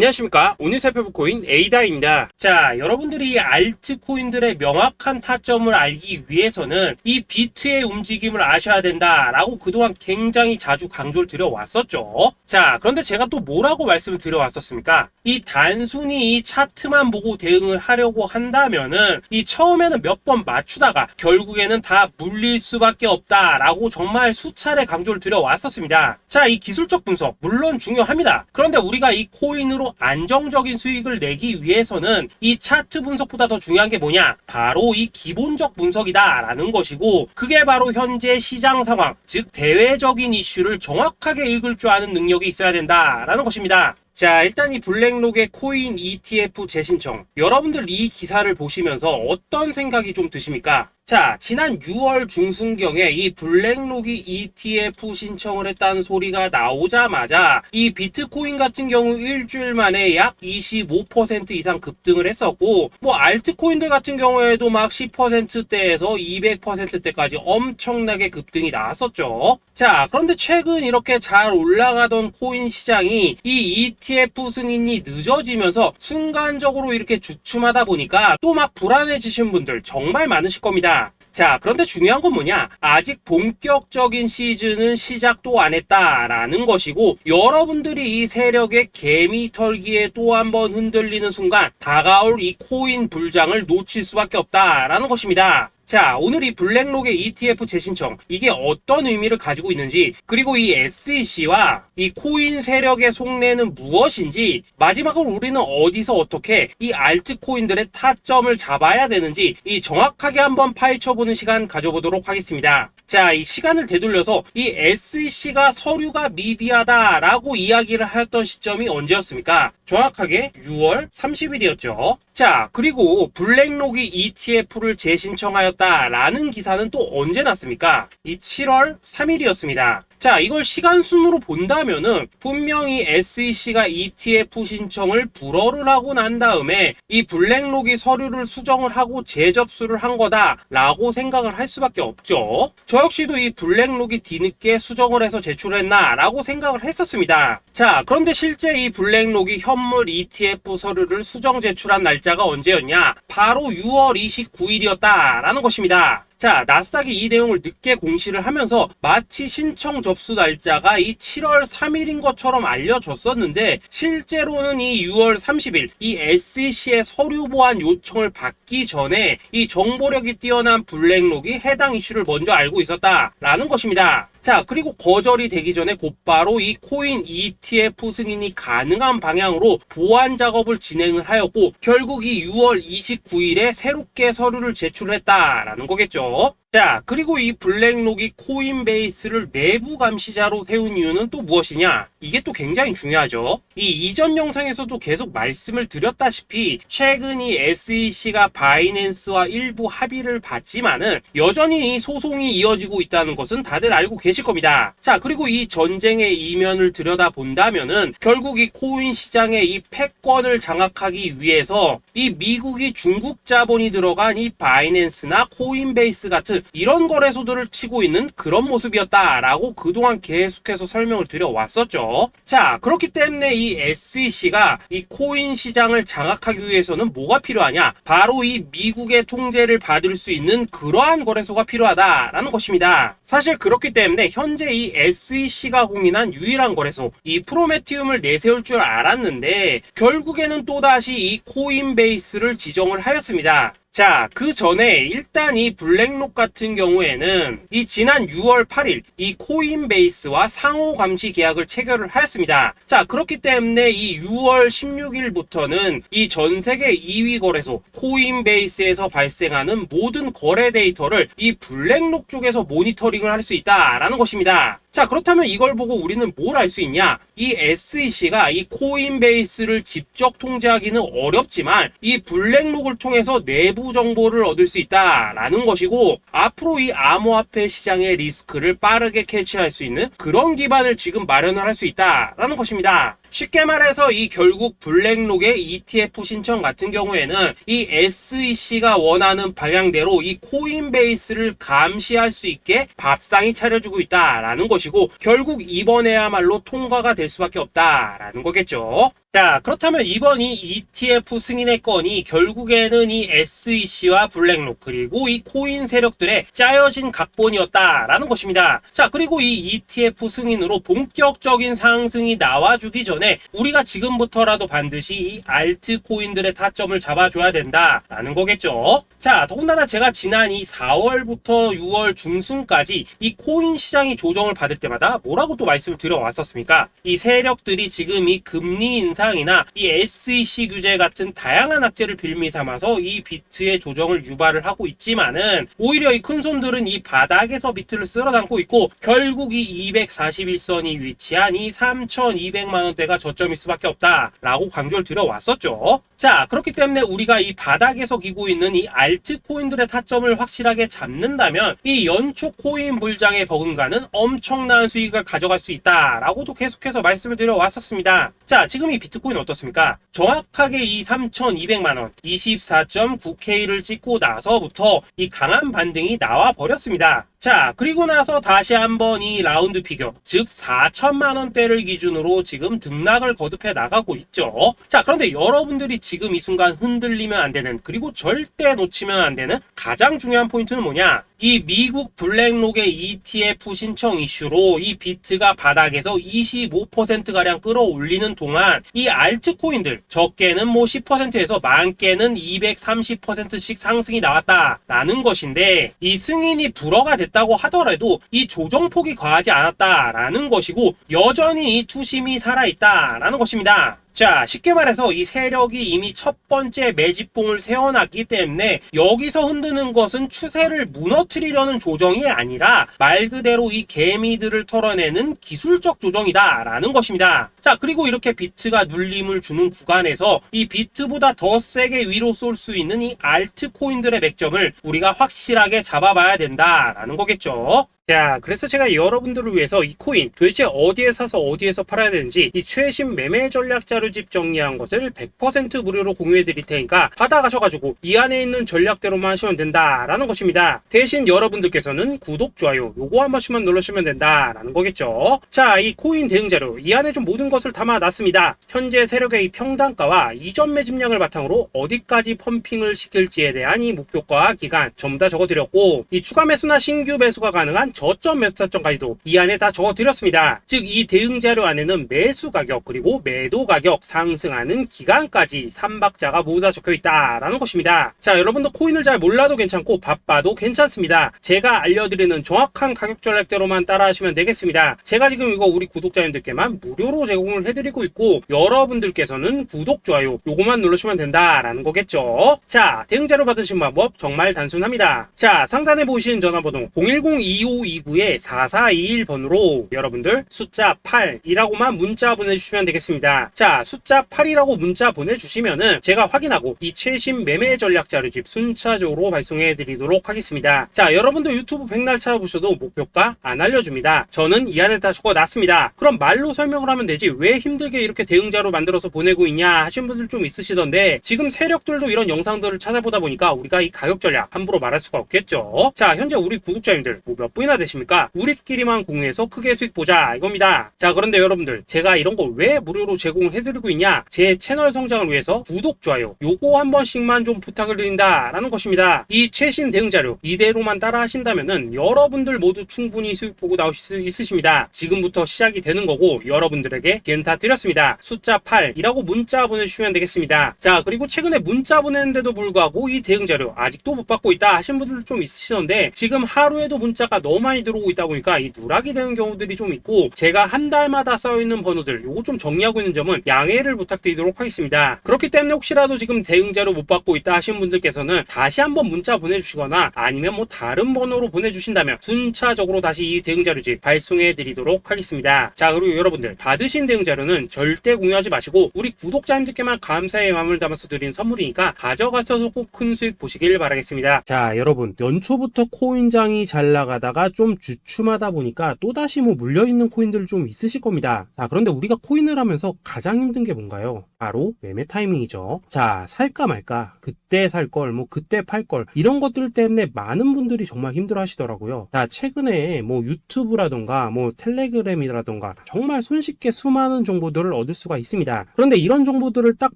안녕하십니까. 오늘 살펴볼 코인 에이다입니다. 자, 여러분들이 알트코인들의 명확한 타점을 알기 위해서는 이 비트의 움직임을 아셔야 된다라고 그동안 굉장히 자주 강조를 드려왔었죠. 자, 그런데 제가 또 뭐라고 말씀을 드려왔었습니까? 이 단순히 이 차트만 보고 대응을 하려고 한다면은 이 처음에는 몇 번 맞추다가 결국에는 다 물릴 수밖에 없다라고 정말 수차례 강조를 드려왔었습니다. 자, 이 기술적 분석 물론 중요합니다. 그런데 우리가 이 코인으로 안정적인 수익을 내기 위해서는 이 차트 분석보다 더 중요한 게 뭐냐? 바로 이 기본적 분석이다 라는 것이고, 그게 바로 현재 시장 상황, 즉 대외적인 이슈를 정확하게 읽을 줄 아는 능력이 있어야 된다라는 것입니다. 자, 일단 이 블랙록의 코인 ETF 재신청, 여러분들 이 기사를 보시면서 어떤 생각이 좀 드십니까? 자, 지난 6월 중순경에 이 블랙록이 ETF 신청을 했다는 소리가 나오자마자 이 비트코인 같은 경우 일주일 만에 약 25% 이상 급등을 했었고, 뭐 알트코인들 같은 경우에도 막 10%대에서 200%대까지 엄청나게 급등이 나왔었죠. 자, 그런데 최근 이렇게 잘 올라가던 코인 시장이 이 ETF 승인이 늦어지면서 순간적으로 이렇게 주춤하다 보니까 또 막 불안해지신 분들 정말 많으실 겁니다. 자, 그런데 중요한 건 뭐냐? 아직 본격적인 시즌은 시작도 안 했다라는 것이고, 여러분들이 이 세력의 개미 털기에 또 한 번 흔들리는 순간 다가올 이 코인 불장을 놓칠 수밖에 없다라는 것입니다. 자, 오늘 이 블랙록의 ETF 재신청, 이게 어떤 의미를 가지고 있는지, 그리고 이 SEC와 이 코인 세력의 속내는 무엇인지, 마지막으로 우리는 어디서 어떻게 이 알트코인들의 타점을 잡아야 되는지 이 정확하게 한번 파헤쳐보는 시간 가져보도록 하겠습니다. 자, 이 시간을 되돌려서 이 SEC가 서류가 미비하다라고 이야기를 하였던 시점이 언제였습니까? 정확하게 6월 30일이었죠. 자, 그리고 블랙록이 ETF를 재신청하였다라는 기사는 또 언제 났습니까? 이 7월 3일이었습니다. 자, 이걸 시간순으로 본다면은 분명히 SEC가 ETF 신청을 불허를 하고 난 다음에 이 블랙록이 서류를 수정을 하고 재접수를 한 거다라고 생각을 할 수밖에 없죠. 저 역시도 이 블랙록이 뒤늦게 수정을 해서 제출했나라고 생각을 했었습니다. 자, 그런데 실제 이 블랙록이 현물 ETF 서류를 수정 제출한 날짜가 언제였냐? 바로 6월 29일이었다라는 것입니다. 자, 나스닥이 이 내용을 늦게 공시를 하면서 마치 신청 접수 날짜가 이 7월 3일인 것처럼 알려졌었는데, 실제로는 이 6월 30일 이 SEC의 서류 보완 요청을 받기 전에 이 정보력이 뛰어난 블랙록이 해당 이슈를 먼저 알고 있었다라는 것입니다. 자, 그리고 거절이 되기 전에 곧바로 이 코인 ETF 승인이 가능한 방향으로 보완 작업을 진행을 하였고, 결국 이 6월 29일에 새롭게 서류를 제출했다라는 거겠죠. 자, 그리고 이 블랙록이 코인베이스를 내부 감시자로 세운 이유는 또 무엇이냐? 이게 또 굉장히 중요하죠. 이 이전 영상에서도 계속 말씀을 드렸다시피 최근 이 SEC가 바이낸스와 일부 합의를 봤지만은 여전히 이 소송이 이어지고 있다는 것은 다들 알고 계실 겁니다. 자, 그리고 이 전쟁의 이면을 들여다본다면은 결국 이 코인 시장의 이 패권을 장악하기 위해서 이 미국이 중국 자본이 들어간 이 바이낸스나 코인베이스 같은 이런 거래소들을 치고 있는 그런 모습이었다라고 그동안 계속해서 설명을 드려왔었죠. 자, 그렇기 때문에 이 SEC가 이 코인 시장을 장악하기 위해서는 뭐가 필요하냐? 바로 이 미국의 통제를 받을 수 있는 그러한 거래소가 필요하다라는 것입니다. 사실 그렇기 때문에 현재 이 SEC가 공인한 유일한 거래소, 이 프로메티움을 내세울 줄 알았는데 결국에는 또다시 이 코인베이스를 지정을 하였습니다. 자, 그 전에 일단 이 블랙록 같은 경우에는 이 지난 6월 8일 이 코인베이스와 상호 감시 계약을 체결을 하였습니다. 자, 그렇기 때문에 이 6월 16일부터는 이 전 세계 2위 거래소 코인베이스에서 발생하는 모든 거래 데이터를 이 블랙록 쪽에서 모니터링을 할 수 있다라는 것입니다. 자, 그렇다면 이걸 보고 우리는 뭘 알 수 있냐? 이 SEC가 이 코인베이스를 직접 통제하기는 어렵지만 이 블랙록을 통해서 내부 정보를 얻을 수 있다라는 것이고, 앞으로 이 암호화폐 시장의 리스크를 빠르게 캐치할 수 있는 그런 기반을 지금 마련을 할 수 있다라는 것입니다. 쉽게 말해서 이 결국 블랙록의 ETF 신청 같은 경우에는 이 SEC가 원하는 방향대로 이 코인베이스를 감시할 수 있게 밥상이 차려주고 있다라는 것이고, 결국 이번에야말로 통과가 될 수밖에 없다라는 거겠죠. 자, 그렇다면 이번 이 ETF 승인의 건이 결국에는 이 SEC와 블랙록 그리고 이 코인 세력들의 짜여진 각본이었다라는 것입니다. 자, 그리고 이 ETF 승인으로 본격적인 상승이 나와주기 전에 우리가 지금부터라도 반드시 이 알트코인들의 타점을 잡아줘야 된다라는 거겠죠. 자, 더군다나 제가 지난 이 4월부터 6월 중순까지 이 코인 시장이 조정을 받을 때마다 뭐라고 또 말씀을 드려왔었습니까? 이 세력들이 지금 이 금리 인상이나 이 SEC 규제 같은 다양한 악재를 빌미 삼아서 이 비트의 조정을 유발을 하고 있지만은 오히려 이 큰손들은 이 바닥에서 비트를 쓸어 담고 있고 결국 이 241선이 위치한 이 3,200만 원대가 저점일 수밖에 없다라고 강조를 드려왔었죠. 자, 그렇기 때문에 우리가 이 바닥에서 기고 있는 이 알트코인들의 타점을 확실하게 잡는다면 이 연초 코인 물장에 버금가는 엄청난 수익을 가져갈 수 있다라고도 계속해서 말씀을 드려왔었습니다. 자, 지금 이 비트코인 어떻습니까? 정확하게 이 3,200만원 24.9K를 찍고 나서부터 이 강한 반등이 나와 버렸습니다. 자, 그리고 나서 다시 한번 이 라운드 피겨, 즉 4천만원대를 기준으로 지금 등락을 거듭해 나가고 있죠. 자, 그런데 여러분들이 지금 이 순간 흔들리면 안 되는, 그리고 절대 놓치면 안 되는 가장 중요한 포인트는 뭐냐? 이 미국 블랙록의 ETF 신청 이슈로 이 비트가 바닥에서 25%가량 끌어올리는 동안 이 알트코인들 적게는 뭐 10%에서 많게는 230%씩 상승이 나왔다라는 것인데, 이 승인이 불허가 됐다고 하더라도 이 조정폭이 과하지 않았다라는 것이고 여전히 이 투심이 살아있다라는 것입니다. 자, 쉽게 말해서 이 세력이 이미 첫 번째 매집봉을 세워놨기 때문에 여기서 흔드는 것은 추세를 무너뜨리려는 조정이 아니라 말 그대로 이 개미들을 털어내는 기술적 조정이다라는 것입니다. 자, 그리고 이렇게 비트가 눌림을 주는 구간에서 이 비트보다 더 세게 위로 쏠 수 있는 이 알트코인들의 맥점을 우리가 확실하게 잡아봐야 된다라는 거겠죠. 자, 그래서 제가 여러분들을 위해서 이 코인 도대체 어디에 사서 어디에서 팔아야 되는지 이 최신 매매 전략 자료집 정리한 것을 100% 무료로 공유해 드릴 테니까 받아가셔가지고 이 안에 있는 전략대로만 하시면 된다라는 것입니다. 대신 여러분들께서는 구독, 좋아요 요거 한 번씩만 눌러주시면 된다라는 거겠죠. 자, 이 코인 대응 자료 이 안에 좀 모든 것을 담아놨습니다. 현재 세력의 이 평단가와 이전 매집량을 바탕으로 어디까지 펌핑을 시킬지에 대한 이 목표가 기간 전부 다 적어드렸고, 이 추가 매수나 신규 매수가 가능한 저점 매수 타점까지도 이 안에 다 적어드렸습니다. 즉 이 대응 자료 안에는 매수 가격 그리고 매도 가격, 상승하는 기간까지 3박자가 모두 다 적혀있다라는 것입니다. 자, 여러분도 코인을 잘 몰라도 괜찮고 바빠도 괜찮습니다. 제가 알려드리는 정확한 가격 전략대로만 따라하시면 되겠습니다. 제가 지금 이거 우리 구독자님들께만 무료로 제공을 해드리고 있고 여러분들께서는 구독, 좋아요 요거만 누르시면 된다라는 거겠죠. 자, 대응 자료 받으신 방법 정말 단순합니다. 자, 상단에 보이시는 전화번호 010-2529-4421번으로 여러분들 숫자 8이라고만 문자 보내주시면 되겠습니다. 자, 숫자 8이라고 문자 보내주시면은 제가 확인하고 이 최신 매매 전략 자료집 순차적으로 발송해 드리도록 하겠습니다. 자, 여러분도 유튜브 백날 찾아보셔도 목표가 안 알려줍니다. 저는 이 안에 다 적어놨습니다. 그럼 말로 설명을 하면 되지 왜 힘들게 이렇게 대응자로 만들어서 보내고 있냐 하신 분들 좀 있으시던데, 지금 세력들도 이런 영상들을 찾아보다 보니까 우리가 이 가격 전략 함부로 말할 수가 없겠죠. 자, 현재 우리 구독자님들 뭐 몇 분이나 되십니까? 우리끼리만 공유해서 크게 수익 보자 이겁니다. 자, 그런데 여러분들 제가 이런 거 왜 무료로 제공해드리고 있냐? 제 채널 성장을 위해서 구독, 좋아요 요거 한 번씩만 좀 부탁을 드린다라는 것입니다. 이 최신 대응 자료 이대로만 따라 하신다면은 여러분들 모두 충분히 수익 보고 나오실 수 있으십니다. 지금부터 시작이 되는 거고 여러분들에게 기회는 다 드렸습니다. 숫자 8이라고 문자 보내주시면 되겠습니다. 자, 그리고 최근에 문자 보냈는데도 불구하고 이 대응 자료 아직도 못 받고 있다 하신 분들 좀 있으시던데, 지금 하루에도 문자가 너무 많이 들어오고 있다 보니까 이 누락이 되는 경우들이 좀 있고, 제가 한 달마다 써있는 번호들 요거 좀 정리하고 있는 점은 양해를 부탁드리도록 하겠습니다. 그렇기 때문에 혹시라도 지금 대응 자료 못 받고 있다 하신 분들께서는 다시 한번 문자 보내주시거나 아니면 뭐 다른 번호로 보내주신다면 순차적으로 다시 이 대응 자료집 발송해 드리도록 하겠습니다. 자, 그리고 여러분들 받으신 대응 자료는 절대 공유하지 마시고 우리 구독자님들께만 감사의 마음을 담아서 드린 선물이니까 가져가셔서 꼭 큰 수익 보시길 바라겠습니다. 자, 여러분 연초부터 코인장이 잘 나가다가 좀 주춤하다 보니까 또다시 뭐 물려있는 코인들 좀 있으실 겁니다. 자, 그런데 우리가 코인을 하면서 가장 힘든 게 뭔가요? 바로 매매 타이밍이죠. 자, 살까 말까, 그때 살 걸, 뭐 그때 팔 걸, 이런 것들 때문에 많은 분들이 정말 힘들어 하시더라고요. 자, 최근에 뭐 유튜브라던가 뭐 텔레그램이라던가 정말 손쉽게 수많은 정보들을 얻을 수가 있습니다. 그런데 이런 정보들을 딱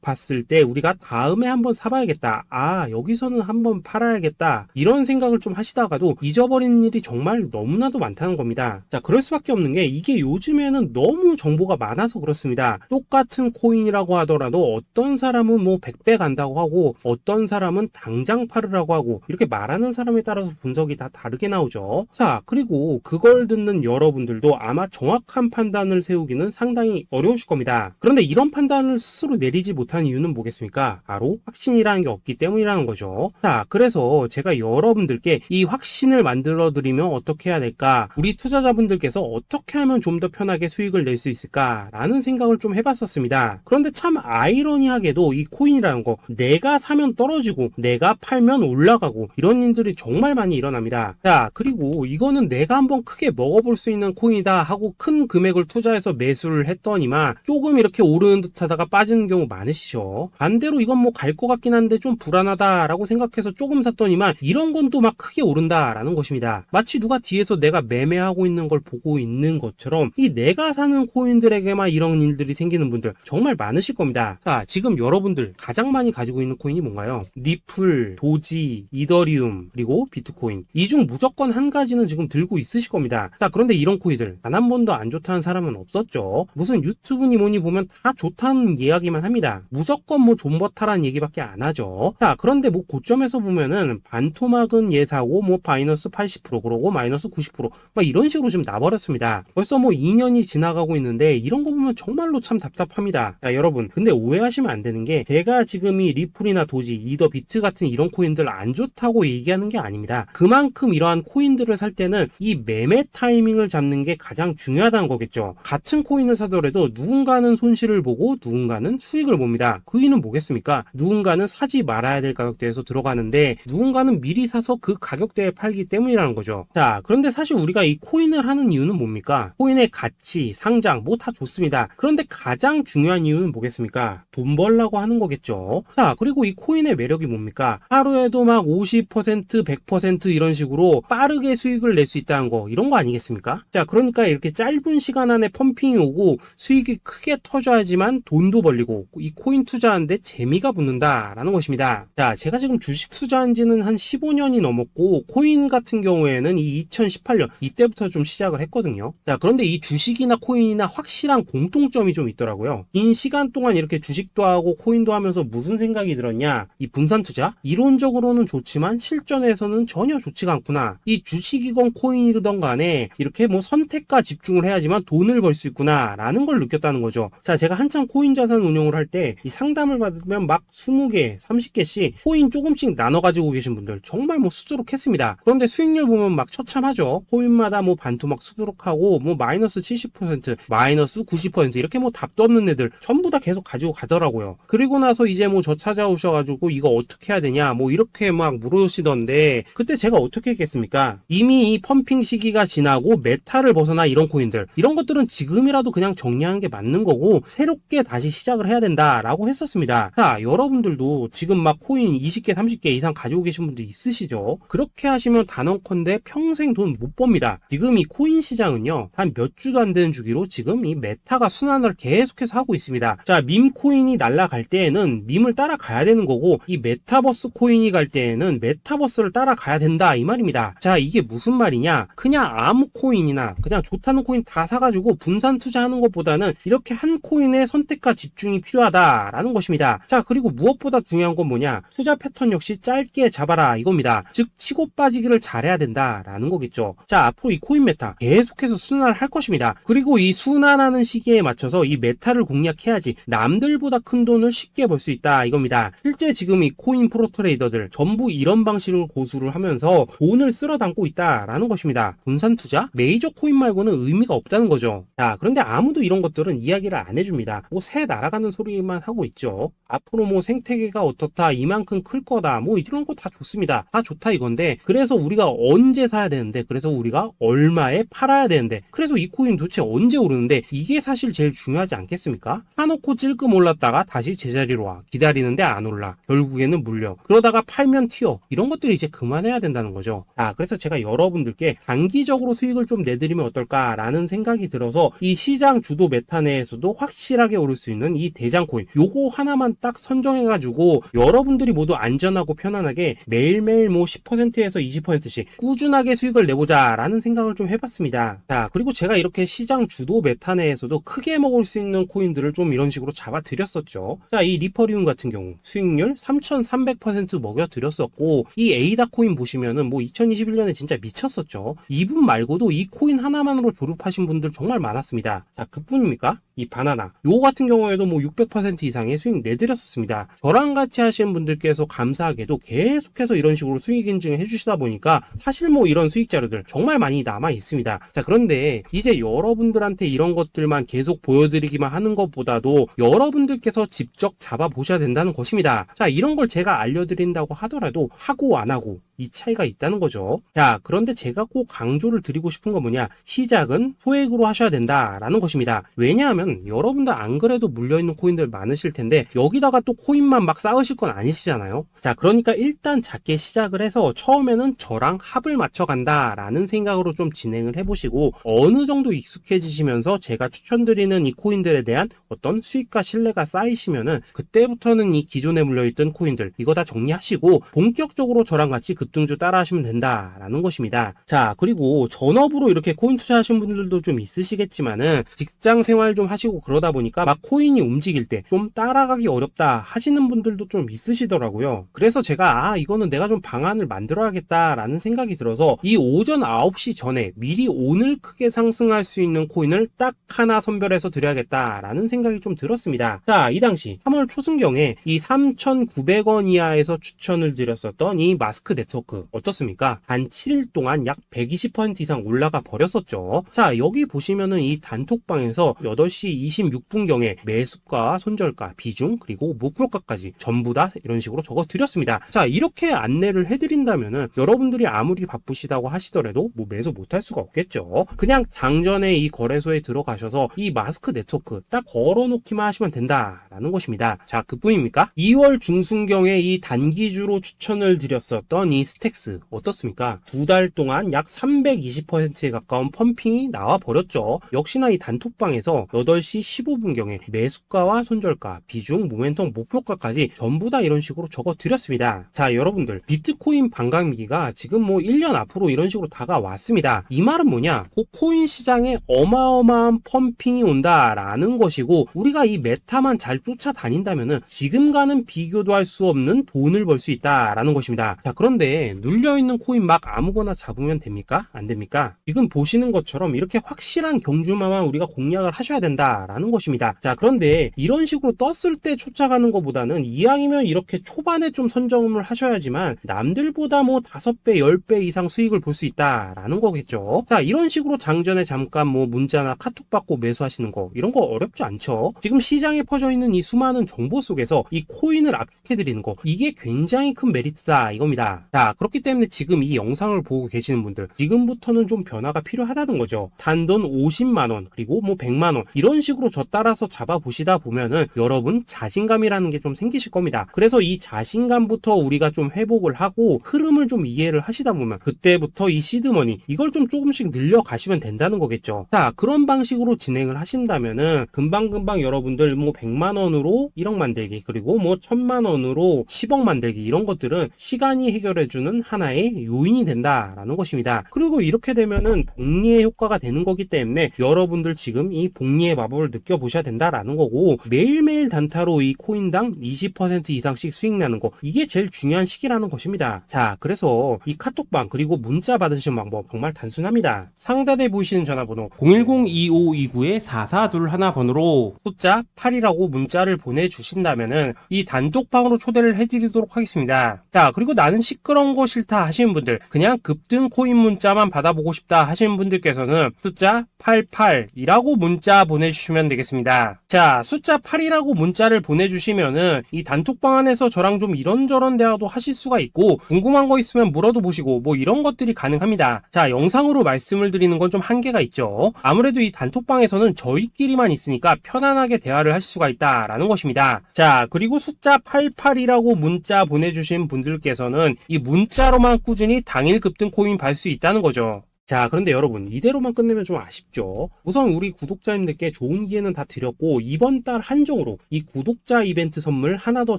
봤을 때 우리가 다음에 한번 사봐야겠다, 아 여기서는 한번 팔아야겠다, 이런 생각을 좀 하시다가도 잊어버리는 일이 정말 너무나도 많다는 겁니다. 자, 그럴 수밖에 없는 게 이게 요즘에는 너무 정보가 많아서 그렇습니다. 똑같은 코인이라고 하더라도 어떤 사람은 뭐 100배 간다고 하고 어떤 사람은 당장 팔으라고 하고, 이렇게 말하는 사람에 따라서 분석이 다 다르게 나오죠. 자, 그리고 그걸 듣는 여러분들도 아마 정확한 판단을 세우기는 상당히 어려우실 겁니다. 그런데 이런 판단을 스스로 내리지 못한 이유는 뭐겠습니까? 바로 확신이라는 게 없기 때문이라는 거죠. 자, 그래서 제가 여러분들께 이 확신을 만들어 드리면 어떻게 해야 될까, 우리 투자자분들께서 어떻게 하면 좀 더 편하게 수익을 낼 수 있을까 라는 생각을 좀 해봤었습니다. 그런데 참 아이러니하게도 이 코인이라는 거, 내가 사면 떨어지고 내가 팔면 올라가고 이런 일들이 정말 많이 일어납니다. 자, 그리고 이거는 내가 한번 크게 먹어볼 수 있는 코인이다 하고 큰 금액을 투자해서 매수를 했더니만 조금 이렇게 오르는 듯 하다가 빠지는 경우 많으시죠. 반대로 이건 뭐 갈 것 같긴 한데 좀 불안하다라고 생각해서 조금 샀더니만 이런 건 또 막 크게 오른다라는 것입니다. 마치 누가 뒤에서 내가 매매하고 있는 걸 보고 있는 것처럼 이 내가 사는 코인들에게만 이런 일들이 생기는 분들 정말 많으실 겁니다. 자, 지금 여러분들 가장 많이 가지고 있는 코인이 뭔가요? 리플, 도지, 이더리움, 그리고 비트코인. 이 중 무조건 한 가지는 지금 들고 있으실 겁니다. 자, 그런데 이런 코인들 단 한 번도 안 좋다는 사람은 없었죠. 무슨 유튜브니 뭐니 보면 다 좋다는 이야기만 합니다. 무조건 뭐 존버타라는 얘기밖에 안 하죠. 자, 그런데 뭐 고점에서 보면은 반토막은 예사고 뭐 마이너스 80% 그러고 마이너스 90% 막 이런 식으로 지금 나버렸습니다. 벌써 뭐 2년이 지나가고 있는데 이런 거 보면 정말로 참 답답합니다. 자, 여러분, 근데 오해하시면 안 되는 게 제가 지금 이 리플이나 도지, 이더, 비트 같은 이런 코인들 안 좋다고 얘기하는 게 아닙니다. 그만큼 이러한 코인들을 살 때는 이 매매 타이밍을 잡는 게 가장 중요하다는 거겠죠. 같은 코인을 사더라도 누군가는 손실을 보고 누군가는 수익을 봅니다. 그 이유는 뭐겠습니까? 누군가는 사지 말아야 될 가격대에서 들어가는데 누군가는 미리 사서 그 가격대에 팔기 때문이라는 거죠. 자, 그런데 사실 우리가 이 코인을 하는 이유는 뭡니까? 코인의 가치, 상장 뭐 다 좋습니다. 그런데 가장 중요한 이유는 뭐겠습니까? 돈 벌라고 하는 거겠죠. 자, 그리고 이 코인의 매력이 뭡니까? 하루에도 막 50%, 100% 이런 식으로 빠르게 수익을 낼 수 있다는 거, 이런 거 아니겠습니까? 자, 그러니까 이렇게 짧은 시간 안에 펌핑이 오고 수익이 크게 터져야지만 돈도 벌리고 이 코인 투자하는데 재미가 붙는다라는 것입니다. 자, 제가 지금 주식 투자한 지는 한 15년이 넘었고 코인 같은 경우에는 이 2018년 이때부터 좀 시작을 했거든요. 자, 그런데 이 주식이나 코인이나 확실한 공통점이 좀 있더라고요. 긴 시간 동안 이렇게 주식도 하고 코인도 하면서 무슨 생각이 들었냐? 이 분산 투자? 이론적으로는 좋지만 실전에서는 전혀 좋지가 않구나. 이 주식이건 코인이든 간에 이렇게 뭐 선택과 집중을 해야지만 돈을 벌 수 있구나 라는 걸 느꼈다는 거죠. 자, 제가 한참 코인 자산 운용을 할 때 이 상담을 받으면 막 20개, 30개씩 코인 조금씩 나눠 가지고 계신 분들 정말 뭐 수두룩했습니다. 그런데 수익률 보면 막 처참하죠. 코인마다 뭐 반토막 수두룩하고 뭐 마이너스 70%, 마이너스 90% 이렇게 뭐 답도 없는 애들 전부 다 계속 가지고 가더라고요. 그리고 나서 이제 뭐 저 찾아오셔가지고 이거 어떻게 해야 되냐 뭐 이렇게 막 물으시던데 그때 제가 어떻게 했겠습니까? 이미 이 펌핑 시기가 지나고 메타를 벗어나 이런 코인들, 이런 것들은 지금이라도 그냥 정리하는 게 맞는 거고 새롭게 다시 시작을 해야 된다라고 했었습니다. 자, 여러분들도 지금 막 코인 20개, 30개 이상 가지고 계신 분들 있으시죠? 그렇게 하시면 단언컨대 평생 돈 못 법니다. 지금 이 코인 시장은요, 한 몇 주도 안 되는 주기로 지금 이 메타가 순환을 계속해서 하고 있습니다. 자, 밈 코인이 날아갈 때에는 밈을 따라가야 되는 거고 이 메타버스 코인이 갈 때에는 메타버스를 따라가야 된다 이 말입니다. 자, 이게 무슨 말이냐? 그냥 아무 코인이나 그냥 좋다는 코인 다 사가지고 분산 투자하는 것보다는 이렇게 한 코인의 선택과 집중이 필요하다라는 것입니다. 자, 그리고 무엇보다 중요한 건 뭐냐? 투자 패턴 역시 짧게 잡아라 이겁니다. 즉 치고 빠지기를 잘해야 된다라는 거겠죠. 자, 앞으로 이 코인 메타 계속해서 순환을 할 것입니다. 그리고 이 순환하는 시기에 맞춰서 이 메타를 공략해야지 남들보다 큰 돈을 쉽게 벌 수 있다 이겁니다. 실제 지금 이 코인 프로 트레이더들 전부 이런 방식을 고수를 하면서 돈을 쓸어 담고 있다라는 것입니다. 분산 투자? 메이저 코인 말고는 의미가 없다는 거죠. 자, 그런데 아무도 이런 것들은 이야기를 안 해줍니다. 뭐 새 날아가는 소리만 하고 있죠. 앞으로 뭐 생태계가 어떻다, 이만큼 클 거다, 뭐 이런 거 다 좋습니다. 다 좋다 이건데 그래서 우리가 언제 사야 되는 되는데, 그래서 우리가 얼마에 팔아야 되는데, 그래서 이 코인 도대체 언제 오르는데, 이게 사실 제일 중요하지 않겠습니까? 사놓고 찔끔 올랐다가 다시 제자리로 와, 기다리는데 안 올라, 결국에는 물려, 그러다가 팔면 튀어, 이런 것들을 이제 그만해야 된다는 거죠. 그래서 제가 여러분들께 단기적으로 수익을 좀 내드리면 어떨까라는 생각이 들어서 이 시장 주도 메타 내에서도 확실하게 오를 수 있는 이 대장 코인, 요거 하나만 딱 선정해가지고 여러분들이 모두 안전하고 편안하게 매일매일 뭐 10%에서 20%씩 꾸준하게 수익을 내보자 라는 생각을 좀 해봤습니다. 자, 그리고 제가 이렇게 시장 주도 메타 내에서도 크게 먹을 수 있는 코인들을 좀 이런 식으로 잡아드렸었죠. 자, 이 리퍼리움 같은 경우 수익률 3300% 먹여드렸었고, 이 에이다 코인 보시면은 뭐 2021년에 진짜 미쳤었죠. 이분 말고도 이 코인 하나만으로 졸업하신 분들 정말 많았습니다. 자, 그뿐입니까? 이 바나나 요거 같은 경우에도 뭐 600% 이상의 수익 내드렸었습니다. 저랑 같이 하시는 분들께서 감사하게도 계속해서 이런 식으로 수익 인증을 해주시다 보니까 사실 뭐 이런 수익 자료들 정말 많이 남아 있습니다. 자, 그런데 이제 여러분들한테 이런 것들만 계속 보여드리기만 하는 것보다도 여러분들께서 직접 잡아보셔야 된다는 것입니다. 자, 이런 걸 제가 알려드린다고 하더라도 하고 안 하고 이 차이가 있다는 거죠. 자, 그런데 제가 꼭 강조를 드리고 싶은 건 뭐냐, 시작은 소액으로 하셔야 된다라는 것입니다. 왜냐하면 여러분들 안 그래도 물려있는 코인들 많으실 텐데 여기다가 또 코인만 막 쌓으실 건 아니시잖아요. 자, 그러니까 일단 작게 시작을 해서 처음에는 저랑 합을 맞춰 간다라는 생각으로 좀 진행을 해보시고, 어느 정도 익숙해지시면서 제가 추천드리는 이 코인들에 대한 어떤 수익과 신뢰가 쌓이시면은 그때부터는 이 기존에 물려있던 코인들 이거 다 정리하시고 본격적으로 저랑 같이 급등주 따라 하시면 된다라는 것입니다. 자, 그리고 전업으로 이렇게 코인 투자하시는 분들도 좀 있으시겠지만은 직장 생활 좀 하시고 그러다 보니까 막 코인이 움직일 때 좀 따라가기 어렵다 하시는 분들도 좀 있으시더라고요. 그래서 제가 이거는 내가 좀 방안을 만들어야겠다라는 생각이 들어서 이 오전 9시 전에 미리 오늘 크게 상승할 수 있는 코인을 딱 하나 선별해서 드려야겠다라는 생각이 좀 들었습니다. 자, 이 당시 3월 초순경에 이 3,900원 이하에서 추천을 드렸었던 이 마스크 네트워크 어떻습니까? 단 7일 동안 약 120% 이상 올라가 버렸었죠. 자, 여기 보시면은 이 단톡방에서 8시 26분경에 매수가, 손절가, 비중, 그리고 목표가까지 전부 다 이런 식으로 적어 드렸습니다. 자, 이렇게 안내를 해드린다면은 여러분들이 아무리 바쁘시다고 하시더라도 뭐 매수 못할 수가 없겠죠. 그냥 장전에 이 거래소에 들어가셔서 이 마스크 네트워크 딱 걸어놓기만 하시면 된다라는 것입니다. 자, 그뿐입니까? 2월 중순경에 이 단기주로 추천을 드렸었던 이 스택스 어떻습니까? 2달 동안 약 320%에 가까운 펌핑이 나와 버렸죠. 역시나 이 단톡방에서 8시 15분경에 매수가와 손절가, 비중, 모멘텀, 목표가까지 전부 다 이런 식으로 적어 드렸습니다. 자, 여러분들 비트코인 반감기가 지금 뭐 1년 앞으로 이런 식으로 다가왔습니다. 이 말은 뭐냐? 코인 시장에 어마어마한 펌핑이 온다라는 것이고, 우리가 이 메타만 잘 쫓아다닌다면은 지금과는 비교도 할 수 없는 돈을 벌 수 있다라는 것입니다. 자, 그런데 눌려있는 코인 막 아무거나 잡으면 됩니까? 안 됩니까? 지금 보시는 것처럼 이렇게 확실한 경주마만 우리가 공략을 하셔야 된다라는 것입니다. 자, 그런데 이런 식으로 떴을 때 쫓아가는 것보다는 이왕이면 이렇게 초반에 좀 선점을 하셔야지만 남들보다 뭐 5배, 10배 이상 수익을 볼 수 있다라는 거겠죠. 자, 이런 식으로 장전에 잠깐 뭐 문자나 카톡 받고 매수하시는 거 이런 거 어렵지 않죠. 지금 시장에 퍼져 있는 이 수많은 정보 속에서 이 코인을 압축해드리는 거, 이게 굉장히 큰 메리트다 이겁니다. 자, 그렇기 때문에 지금 이 영상을 보고 계시는 분들 지금부터는 좀 변화가 필요하다는 거죠. 단돈 50만원 그리고 뭐 100만원 이런 식으로 저 따라서 잡아보시다 보면은 여러분 자신감이라는 게 좀 생기실 겁니다. 그래서 이 자신감부터 우리가 좀 회복을 하고 흐름을 좀 이해를 하시다 보면 그때부터 이 시드머니 이걸 좀 조금씩 늘려가시면 된다는 거겠죠. 자, 그런 방식으로 진행을 하신다면은 금방금방 여러분들 뭐 100만원으로 1억 만들기 그리고 뭐 1000만원으로 10억 만들기 이런 것들은 시간이 해결해주는 하나의 요인이 된다라는 것입니다. 그리고 이렇게 되면은 복리의 효과가 되는 거기 때문에 여러분들 지금 이 복리의 마법을 느껴보셔야 된다라는 거고, 매일매일 단타로 이 코인당 20% 이상씩 수익 나는 거, 이게 제일 중요한 시기라는 것입니다. 자, 그래서 이 카톡방 그리고 문자 받으시는 방법 정말 단순합니다. 상단에 보이시는 전화번호 010-2529-4421 번호로 숫자 8이라고 문자를 보내주신다면은 이 단톡방으로 초대를 해드리도록 하겠습니다. 자, 그리고 나는 시끄러 그런 거 싫다 하시는 분들, 그냥 급등 코인 문자만 받아보고 싶다 하시는 분들께서는 숫자 88이라고 문자 보내주시면 되겠습니다. 자, 숫자 8이라고 문자를 보내주시면은 이 단톡방 안에서 저랑 좀 이런저런 대화도 하실 수가 있고, 궁금한 거 있으면 물어도 보시고 뭐 이런 것들이 가능합니다. 자, 영상으로 말씀을 드리는 건 좀 한계가 있죠. 아무래도 이 단톡방에서는 저희끼리만 있으니까 편안하게 대화를 하실 수가 있다라는 것입니다. 자, 그리고 숫자 88이라고 문자 보내주신 분들께서는 이 문자로만 꾸준히 당일 급등 코인 받을 수 있다는 거죠. 자, 그런데 여러분, 이대로만 끝내면 좀 아쉽죠. 우선 우리 구독자님들께 좋은 기회는 다 드렸고, 이번 달 한정으로 이 구독자 이벤트 선물 하나 더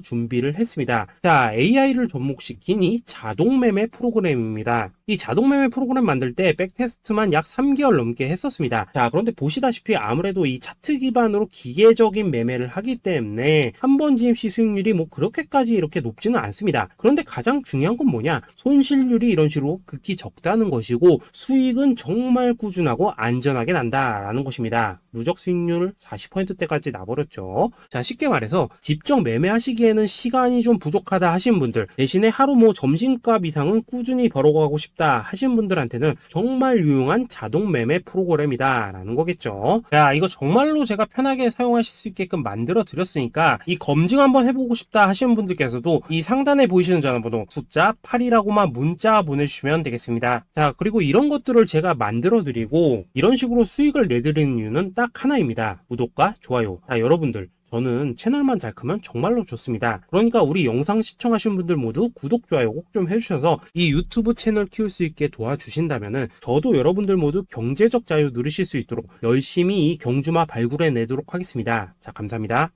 준비를 했습니다. 자, AI를 접목시킨 이 자동매매 프로그램입니다. 이 자동매매 프로그램 만들 때 백테스트만 약 3개월 넘게 했었습니다. 자, 그런데 보시다시피 아무래도 이 차트 기반으로 기계적인 매매를 하기 때문에 한 번 진입 시 수익률이 뭐 그렇게까지 이렇게 높지는 않습니다. 그런데 가장 중요한 건 뭐냐? 손실률이 이런 식으로 극히 적다는 것이고, 수익은 정말 꾸준하고 안전하게 난다라는 것입니다. 누적 수익률 40%대까지 나버렸죠. 자, 쉽게 말해서 직접 매매하시기에는 시간이 좀 부족하다 하시는 분들, 대신에 하루 뭐 점심값 이상은 꾸준히 벌어가고 싶다 하시는 분들한테는 정말 유용한 자동 매매 프로그램이다 라는 거겠죠. 자, 이거 정말로 제가 편하게 사용하실 수 있게끔 만들어 드렸으니까 이 검증 한번 해보고 싶다 하시는 분들께서도 이 상단에 보이시는 전화번호 숫자 8이라고만 문자 보내주시면 되겠습니다. 자, 그리고 이런 것들을 제가 만들어 드리고 이런 식으로 수익을 내드리는 이유는 딱 하나입니다. 구독과 좋아요. 자, 여러분들, 저는 채널만 잘 크면 정말로 좋습니다. 그러니까 우리 영상 시청하신 분들 모두 구독, 좋아요 꼭 좀 해주셔서 이 유튜브 채널 키울 수 있게 도와주신다면은 저도 여러분들 모두 경제적 자유 누리실 수 있도록 열심히 이 경주마 발굴해 내도록 하겠습니다. 자, 감사합니다.